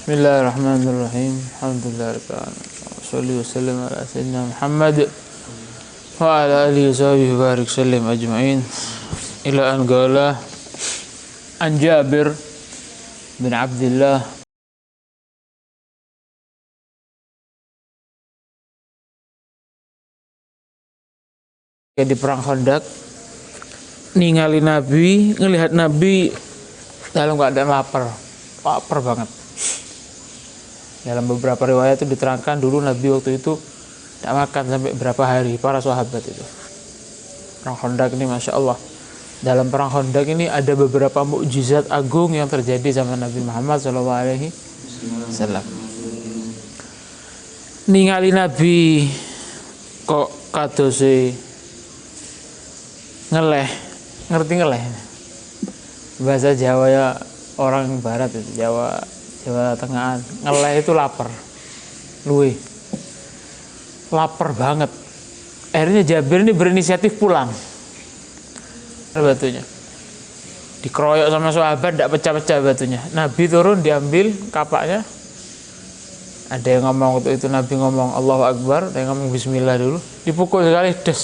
Bismillahirrahmanirrahim. Alhamdulillahirabbil alamin. Wassalli wasallam ala sayyidina Muhammad wa ala alihi washabihi barik sallim ajma'in. Ila an qala an Jabir bin Abdullah di perang Khandaq, ningali Nabi, ngelihat Nabi dalam keadaan lapar banget. Dalam beberapa riwayat itu diterangkan dulu Nabi waktu itu tidak makan sampai berapa hari, para sahabat itu. Perang Khandaq ini Masya Allah. Dalam perang Khandaq ini ada beberapa mukjizat agung yang terjadi sama Nabi Muhammad SAW. Ningali Nabi kok kadose ngeleh, ngerti ngeleh? Bahasa Jawa ya, orang barat itu, Jawa Tengahan. Ngeleh itu lapar, luwe, lapar banget. Akhirnya Jabir ini berinisiatif pulang. Batunya dikeroyok sama sahabat, tidak pecah-pecah batunya. Nabi turun, diambil kapaknya. Ada yang ngomong waktu itu, Nabi ngomong Allahu Akbar, ada yang ngomong Bismillah dulu. Dipukul sekali, des,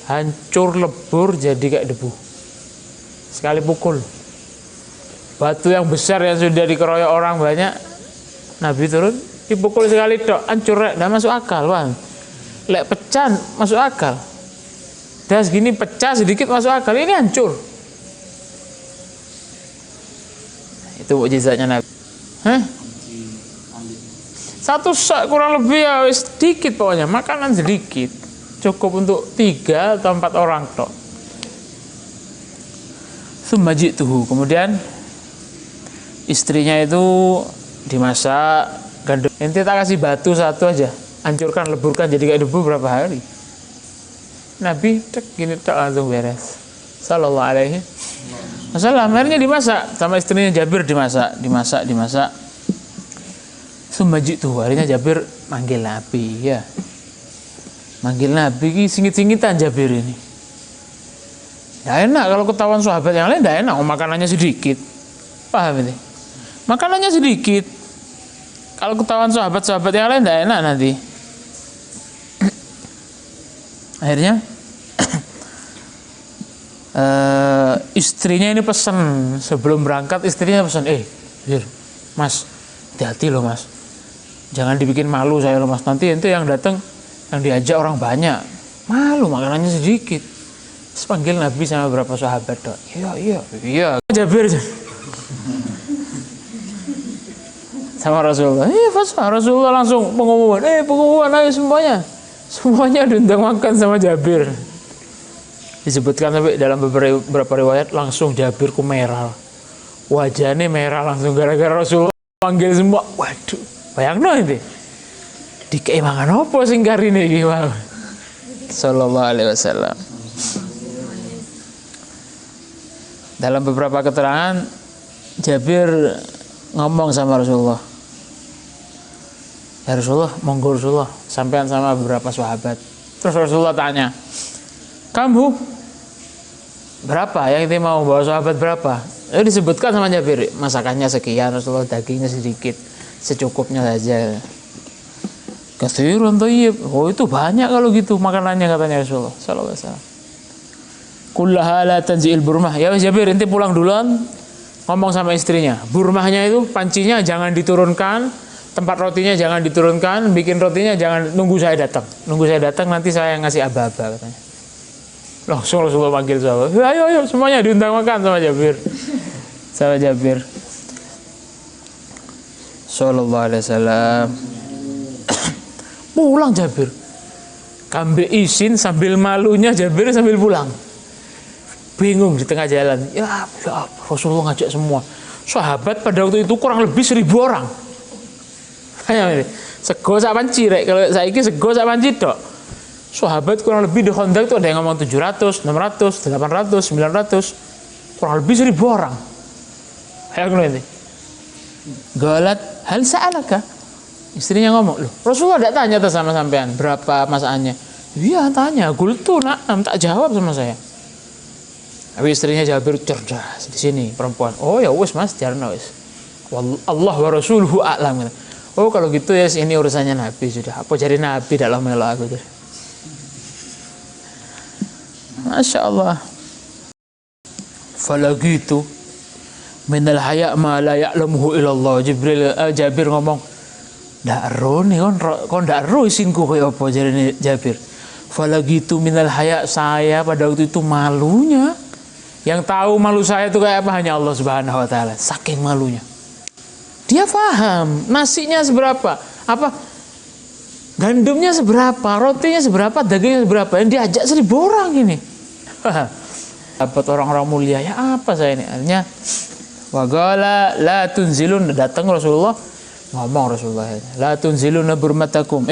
hancur lebur jadi kayak debu. Sekali pukul. Batu yang besar yang sudah dikeroyok orang banyak, Nabi turun, dipukul sekali tok, hancur, tidak masuk akal, bang. Lek pecah masuk akal. Das gini pecah sedikit masuk akal, ini hancur. Itu mukjizatnya Nabi. Satu sak kurang lebih ya, sedikit pokoknya, makanan sedikit, cukup untuk 3 atau 4 orang tok. Sumajituhu, kemudian istrinya itu dimasak gandum. Ente tak kasih batu satu aja, hancurkan, leburkan jadi kayak debu berapa hari. Nabi tek gini tak langsung beres. Sallallahu alaihi wasallam. Akhirnya dimasak sama istrinya Jabir, dimasak. Sumajituhu, akhirnya Jabir manggil Nabi, ya. Manggil Nabi ki singit-singitan Jabir ini. Ya enak kalau ketahuan sahabat yang lain, tidak enak, makanannya sedikit. Paham ini? Makanannya sedikit. Kalau ketahuan sahabat-sahabat yang lain, tidak enak nanti. Akhirnya istrinya ini pesan sebelum berangkat, istrinya pesan, Mas, hati-hati loh Mas, jangan dibikin malu saya loh Mas, nanti itu yang datang, yang diajak orang banyak, malu makanannya sedikit. Terus panggil Nabi sama beberapa sahabat dok. Iya Jabir sama Rasulullah. Rasulullah langsung pengumuman, ayo semuanya diundang makan sama Jabir. Disebutkan sampai dalam beberapa riwayat langsung Jabir ku merah, wajahnya merah langsung gara-gara Rasulullah panggil semua. Waduh, bayangno ini dikei mangan apa sing karine iki wae. Sallallahu alaihi wasallam. Dalam beberapa keterangan Jabir ngomong sama Rasulullah, ya Rasulullah, monggo Rasulullah, sampean sama beberapa sahabat. Terus Rasulullah tanya, kamu berapa yang itu mau bawa sahabat berapa? Disebutkan sama Jabir, masakannya sekian, Rasulullah, dagingnya sedikit, secukupnya saja. Katsirun thayyib. Oh itu banyak kalau gitu makanannya, katanya Rasulullah sallallahu alaihi wasallam. Kullaha la tanzil burmah. Ya Jabir, ente pulang duluan, ngomong sama istrinya, burmahnya itu pancinya jangan diturunkan, tempat rotinya jangan diturunkan, bikin rotinya jangan nunggu saya datang nanti saya ngasih aba-aba, katanya. Langsung Rasulullah panggil sahabat, ayo semuanya diundang makan sama Jabir. Sallallahu alaihi wasallam. Pulang Jabir, ambil izin sambil malunya Jabir sambil pulang. Bingung di tengah jalan. Ya Rasulullah ngajak semua sahabat pada waktu itu kurang lebih 1.000 orang. Sego sak panci rek, kalau saiki sego sak panci tok. Sahabat kurang lebih di Khandaq itu ada yang ngomong 700, 600, 800, 900, kurang lebih 1.000 orang. Hayang ini. Galat hal sa'alaka. Istrinya ngomong, loh Rasulullah tidak tanya sama sampean berapa masakannya? Iya tanya, gultu nak, tak jawab sama saya. Tapi istrinya Jabir cerdas di sini perempuan. Oh ya wis Mas, jarno wis. Allah wa rasuluhu a'lam. Oh kalau gitu ya ini urusannya Nabi sudah. Apa jadi Nabi dalam melok aku tuh. Masya Allah. Falagitu minal haya ma la ya'lamuhu illallah. Jabir ngomong, ndak ero nih kon ndak ero isinku koyo apa jarene Jabir. Falagitu minal haya, saya pada waktu itu malunya. Yang tahu malu saya itu kayak apa hanya Allah Subhanahu wa taala. Saking malunya. Dia paham nasinya seberapa, apa gandumnya seberapa, rotinya seberapa, dagingnya seberapa. Yang diajak 1.000 orang ini. Dapat orang-orang mulia, ya apa saya ini? Artinya waqala la tunzilun, datang Rasulullah ngomong, Rasulullah la tunziluna burmatakum.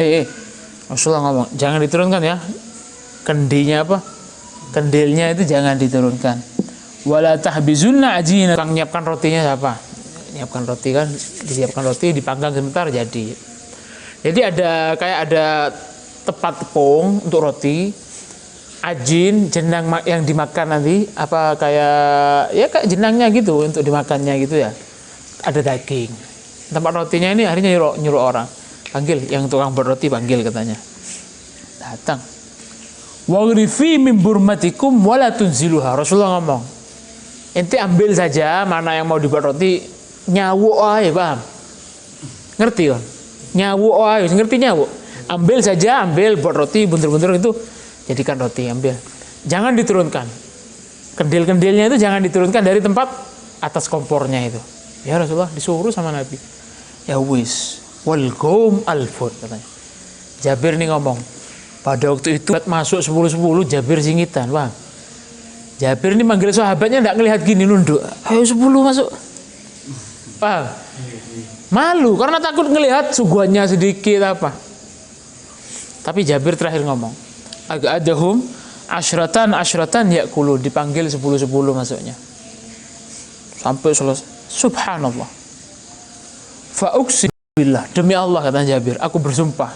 Rasulullah ngomong, jangan diturunkan ya. Kendinya apa? Kendilnya itu jangan diturunkan. Wala tahbizunna ajina. Yang nyiapkan rotinya siapa? Nyiapkan roti kan, disiapkan roti, dipanggang sebentar jadi. Jadi ada tepat tepung untuk roti, ajin, jenang yang dimakan nanti, apa kayak jenangnya gitu untuk dimakannya gitu ya. Ada daging. Tempat rotinya ini akhirnya nyuruh orang. Panggil yang tukang buat roti, panggil katanya. Datang. Waghrifi min burmatikum wala tunziluha. Rasulullah ngomong, ente ambil saja mana yang mau dibuat roti, nyawuk aja, paham? Ngerti kan? Nyawuk aja, ngerti nyawuk? Ambil saja, ambil buat roti, buntir-buntir itu, jadikan roti, ambil. Jangan diturunkan. Kendil-kendilnya itu jangan diturunkan dari tempat atas kompornya itu. Ya Rasulullah disuruh sama Nabi. Ya wis, wal qaum alfun katanya. Jabir nih ngomong, pada waktu itu masuk 10-10 Jabir singitan, paham? Jabir ini manggil sahabatnya enggak ngelihat gini nunduk. Ayo 10 masuk. Paham? Malu karena takut ngelihat suguhannya sedikit apa. Tapi Jabir terakhir ngomong, agak adahum asyratan yakulu, dipanggil 10-10 masuknya. Sampai selesai. Subhanallah. Fa uqsimu billah, demi Allah kata Jabir, aku bersumpah.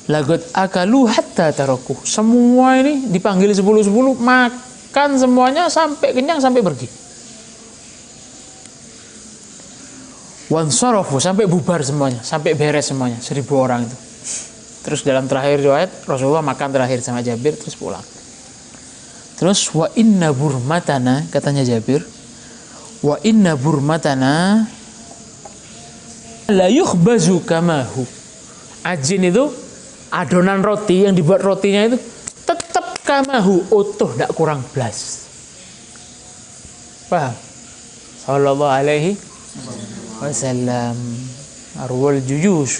Lagot akalu hatta taraku. Semua ini dipanggil 10-10 makan semuanya sampai kenyang sampai pergi. Wansarafu, sampai bubar semuanya, sampai beres semuanya, 1.000 orang itu. Terus dalam terakhir riwayat Rasulullah makan terakhir sama Jabir terus pulang. Terus wa inna burmatana, katanya Jabir, wa inna burmatana la yukhbazu kamahu. Ajin itu adonan roti yang dibuat rotinya itu tetap kamahu, utuh, tidak kurang belas. Paham? Sallallahu alaihi wasallam arwal juyush.